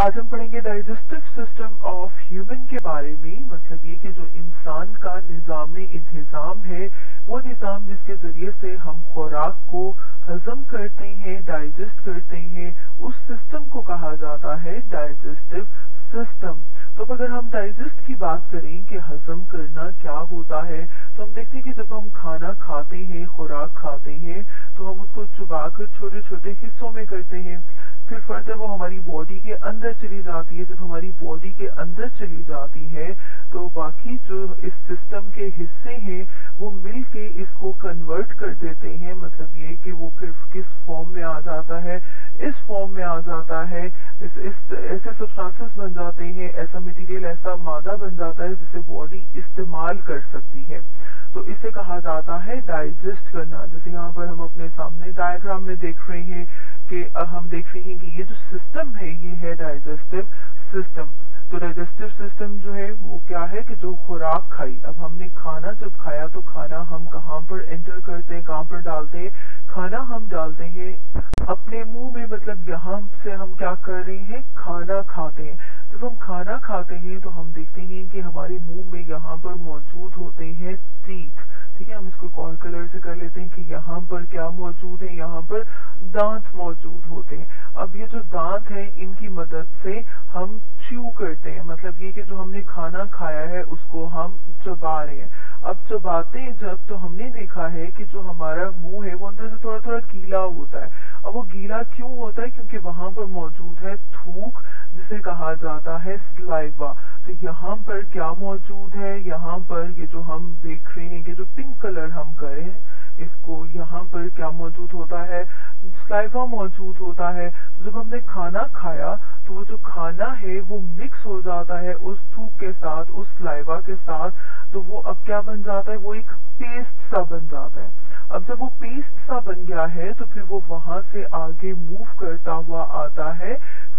آج ہم پڑھیں گے ڈائجسٹو سسٹم آف ہیومن کے بارے میں، مطلب یہ کہ جو انسان کا نظام انہضام ہے، وہ نظام جس کے ذریعے سے ہم خوراک کو ہضم کرتے ہیں، ڈائجسٹ کرتے ہیں، اس سسٹم کو کہا جاتا ہے ڈائجسٹو سسٹم۔ تو اب اگر ہم ڈائجسٹ کی بات کریں کہ ہضم کرنا کیا ہوتا ہے، تو ہم دیکھتے ہیں کہ جب ہم کھانا کھاتے ہیں، خوراک کھاتے ہیں، تو ہم اس کو چبا کر چھوٹے چھوٹے حصوں میں کرتے ہیں، پھر فردر وہ ہماری باڈی کے اندر چلی جاتی ہے۔ جب ہماری باڈی کے اندر چلی جاتی ہے تو باقی جو اس سسٹم کے حصے ہیں وہ مل کے اس کو کنورٹ کر دیتے ہیں، مطلب یہ کہ وہ پھر کس فارم میں آ جاتا ہے، اس فارم میں آ جاتا ہے، ایسے سبسٹانسز بن جاتے ہیں، ایسا مٹیریل، ایسا مادہ بن جاتا ہے جسے باڈی استعمال کر سکتی ہے۔ تو اسے کہا جاتا ہے ڈائجسٹ کرنا۔ جیسے یہاں پر ہم اپنے سامنے ڈائیگرام میں دیکھ رہے ہیں کہ ہم دیکھ رہے ہیں کہ یہ جو سسٹم ہے یہ ہے ڈائجسٹو سسٹم۔ تو ڈائجسٹو سسٹم جو ہے وہ کیا ہے کہ جو خوراک کھائی، اب ہم نے کھانا جب کھایا تو کھانا ہم کہاں پر انٹر کرتے ہیں، کہاں پر ڈالتے ہیں؟ کھانا ہم ڈالتے ہیں اپنے منہ میں، مطلب یہاں سے ہم کیا کر رہے ہیں، کھانا کھاتے ہیں۔ جب ہم کھانا کھاتے ہیں تو ہم دیکھتے ہیں کہ ہمارے منہ میں یہاں پر موجود ہوتے ہیں ٹیتھ، ٹھیک ہے، ہم اس کو ایک اور کلر سے کر لیتے ہیں کہ یہاں پر کیا موجود ہے، یہاں پر دانت موجود ہوتے ہیں۔ اب یہ جو دانت ہیں ان کی مدد سے ہم چیو کرتے ہیں، مطلب یہ کہ جو ہم نے کھانا کھایا ہے اس کو ہم چبا رہے ہیں۔ اب چباتے ہیں جب تو ہم نے دیکھا ہے کہ جو ہمارا منہ ہے وہ اندر سے تھوڑا تھوڑا گیلا ہوتا ہے۔ اب وہ گیلا کیوں ہوتا ہے؟ کیونکہ وہاں پر موجود ہے تھوک، جسے کہا جاتا ہے سلائیوا۔ تو یہاں پر کیا موجود ہے، یہاں پر یہ جو ہم دیکھ رہے ہیں کہ جو پنک کلر ہم کریں اس کو، یہاں پر کیا موجود ہوتا ہے، سلائیوا موجود ہوتا ہے۔ تو جب ہم نے کھانا کھایا تو وہ جو کھانا ہے وہ مکس ہو جاتا ہے اس تھوک کے ساتھ، اس سلائیوا کے ساتھ، تو وہ اب کیا بن جاتا ہے، وہ ایک پیسٹ سا بن جاتا ہے۔ اب جب وہ پیسٹ سا بن گیا ہے تو پھر وہ وہاں سے آگے موو کرتا ہوا آتا ہے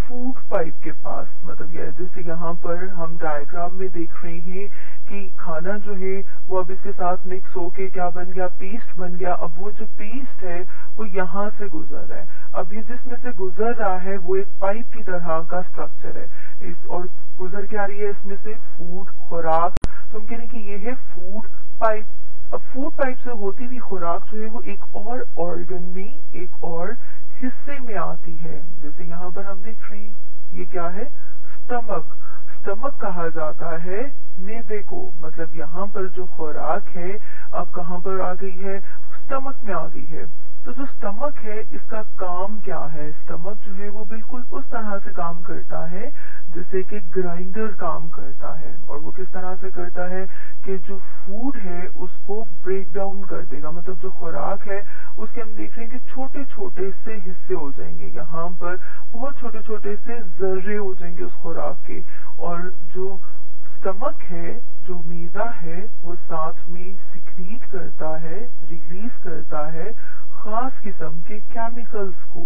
فوڈ پائپ کے پاس، مطلب یہ جیسے یہاں پر ہم ڈائیگرام میں دیکھ رہے ہیں کہ کھانا جو ہے وہ اب اس کے ساتھ مکس ہو کے کیا بن گیا، پیسٹ بن گیا۔ اب وہ جو پیسٹ ہے وہ یہاں سے گزر رہا ہے، اب یہ جس میں سے گزر رہا ہے وہ ایک پائپ کی طرح کا سٹرکچر ہے، اور گزر کیا رہی ہے اس میں سے، فوڈ، خوراک۔ تو ہم کہہ رہے ہیں کہ یہ ہے فوڈ پائپ۔ اب فوڈ پائپ سے ہوتی ہوئی خوراک جو ہے وہ ایک اور آرگن میں، ایک اور حصے میں آتی ہے، جیسے یہاں پر ہم دیکھ رہے ہیں یہ کیا ہے، سٹمک۔ سٹمک کہا جاتا ہے معدے کو، مطلب یہاں پر جو خوراک ہے اب کہاں پر آ گئی ہے، سٹمک میں آ گئی ہے۔ تو جو سٹمک ہے اس کا کام کیا ہے، سٹمک جو ہے وہ بالکل اس طرح سے کام کرتا ہے جیسے کہ گرائنڈر کام کرتا ہے، اور وہ کس طرح سے کرتا ہے کہ جو فوڈ ہے اس کو بریک ڈاؤن کر دے گا، مطلب جو خوراک ہے اس کے ہم دیکھ رہے ہیں کہ چھوٹے چھوٹے سے حصے ہو جائیں گے، یہاں پر بہت چھوٹے چھوٹے سے ذرے ہو جائیں گے اس خوراک کے، اور جو سٹمک ہے، جو معدہ ہے، وہ ساتھ میں سیکریٹ کرتا ہے، ریلیز کرتا ہے خاص قسم کے کیمیکلز کو،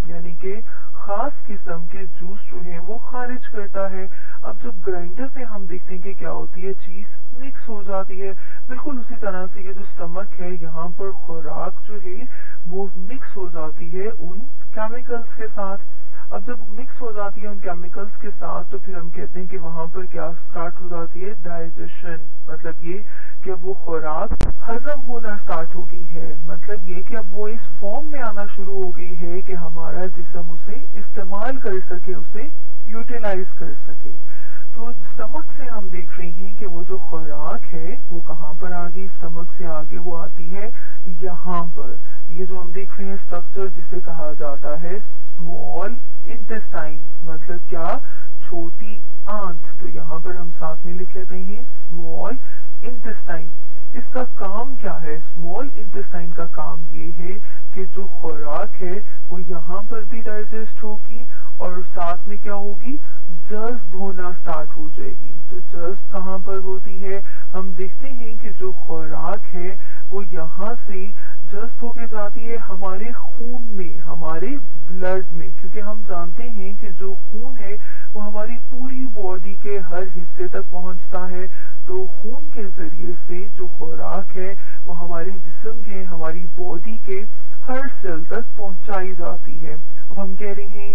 یعنی کہ خاص قسم کے جوس جو ہیں وہ خارج کرتا ہے۔ اب جب گرائنڈر پہ ہم دیکھتے ہیں کہ کیا ہوتی ہے، چیز مکس ہو جاتی ہے، بالکل اسی طرح سے یہ جو سٹمک ہے یہاں پر خوراک جو ہے وہ مکس ہو جاتی ہے ان کیمیکلز کے ساتھ۔ اب جب مکس ہو جاتی ہے ان کیمیکلز کے ساتھ تو پھر ہم کہتے ہیں کہ وہاں پر کیا سٹارٹ ہو جاتی ہے، ڈائجیشن، مطلب یہ کہ اب وہ خوراک ہضم ہونا سٹارٹ ہو گئی ہے، مطلب یہ کہ اب وہ اس فارم میں آنا شروع ہو گئی ہے کہ ہمارا جسم اسے استعمال کر سکے، اسے یوٹیلائز کر سکے۔ تو سٹمک سے ہم دیکھ رہے ہیں کہ وہ جو خوراک ہے وہ کہاں پر آ گئی، سٹمک سے آگے وہ آتی ہے یہاں پر، یہ جو ہم دیکھ رہے ہیں اسٹرکچر جسے کہا جاتا ہے اسمال انٹسٹائن، مطلب کیا، چھوٹی آنت۔ تو یہاں پر ہم ساتھ میں لکھ لیتے ہیں اسمال انٹسٹائن۔ اس کا کام کیا ہے، اسمال انٹسٹائن کا کام یہ ہے کہ جو خوراک ہے وہ یہاں پر بھی ڈائجسٹ ہوگی اور ساتھ میں کیا ہوگی، جذب ہونا سٹارٹ ہو جائے گی۔ تو جذب کہاں پر ہوتی ہے، ہم دیکھتے ہیں کہ جو خوراک ہے وہ یہاں سے جذب ہو کے جاتی ہے ہمارے خون میں، ہمارے بلڈ میں، کیونکہ ہم جانتے ہیں کہ جو خون ہے وہ ہماری پوری باڈی کے ہر حصے تک پہنچتا ہے، تو خون کے ذریعے سے جو خوراک ہے وہ ہمارے جسم کے، ہماری باڈی کے ہر سیل تک پہنچائی جاتی ہے۔ اب ہم کہہ رہے ہیں